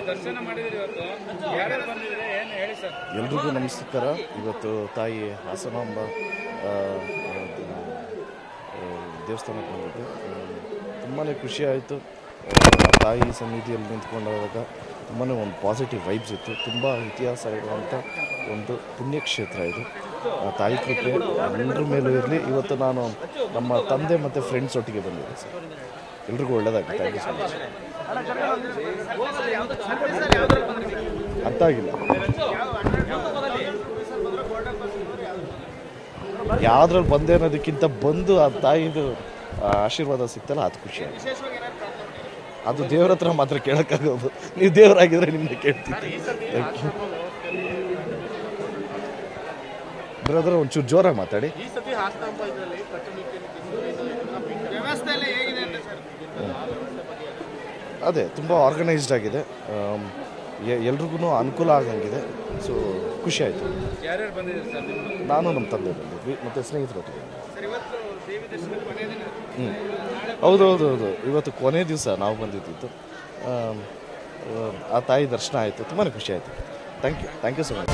ದರ್ಶನ ಮಾಡಿದ್ರಿ ಇವತ್ತು, ಯಾರ್ಯಾರು ಬಂದಿದ್ರೆ ಏನು ಹೇಳಿ ಸರ್? ಎಲ್ರಿಗೂ ನಮಸ್ಕಾರ. ಇವತ್ತು ತಾಯಿ ಹಾಸನಾಂಬ ದೇವಸ್ಥಾನಕ್ಕೆ ಬಂದಿದ್ದು ತುಂಬಾ ಖುಷಿ ಆಯಿತು. ತಾಯಿ ಸನ್ನಿಧಿಯಲ್ಲಿ ನಿಂತ್ಕೊಂಡಾಗ ತುಂಬಾ ಒಂದು ಪಾಸಿಟಿವ್ ವೈಬ್ಸ್ ಇತ್ತು. ತುಂಬ ಇತಿಹಾಸ ಇರುವಂಥ ಒಂದು ಪುಣ್ಯಕ್ಷೇತ್ರ ಇದು. ತಾಯಿ ಕೃಪೆ ಎಲ್ಲರ ಮೇಲೂ ಇರಲಿ. ಇವತ್ತು ನಾನು ನಮ್ಮ ತಂದೆ ಮತ್ತು ಫ್ರೆಂಡ್ಸ್ ಒಟ್ಟಿಗೆ ಬಂದಿದ್ದೆ ಸರ್. ಎಲ್ರಿಗೂ ಒಳ್ಳೆಯದಾಗುತ್ತೆ. Thank you so much. ಅರ್ಥ ಆಗಿಲ್ಲ. ಯಾವುದ್ರಲ್ಲಿ ಬಂದೆ ಅನ್ನೋದಕ್ಕಿಂತ ಬಂದು ಆ ತಾಯಿದು ಆಶೀರ್ವಾದ ಸಿಗ್ತಲ್ಲ, ಅದು ಖುಷಿ ಆಗುತ್ತೆ. ಅದು ದೇವ್ರ ಹತ್ರ ಮಾತ್ರ ಕೇಳೋಕ್ಕಾಗೋದು. ನೀವು ದೇವರಾಗಿದ್ರೆ ನಿಮ್ಮನ್ನ ಕೇಳ್ತಿದ್ದೆ. ಬ್ರದರ್ ಒಂಚೂರು ಜೋರಾಗಿ ಮಾತಾಡಿ. ಅದೇ ತುಂಬ ಆರ್ಗನೈಸ್ಡ್ ಆಗಿದೆ, ಎಲ್ರಿಗೂ ಅನುಕೂಲ ಆಗಂಗಿದೆ. ಸೊ ಖುಷಿ ಆಯಿತು. ಯಾರ್ಯಾರು ಬಂದಿದ್ದೀರಿ ಸರ್? ನಾನು ನಮ್ಮ ತಂದೆ ಬಂದಿದ್ವಿ ಮತ್ತು ಸ್ನೇಹಿತರೊಟ್ಟಿಗೆ. ಹೌದು, ಇವತ್ತು ಕೊನೆ ದಿವಸ ನಾವು ಬಂದಿದ್ದು. ಆ ತಾಯಿ ದರ್ಶನ ಆಯಿತು, ತುಂಬಾ ಖುಷಿ ಆಯಿತು. Thank you so much.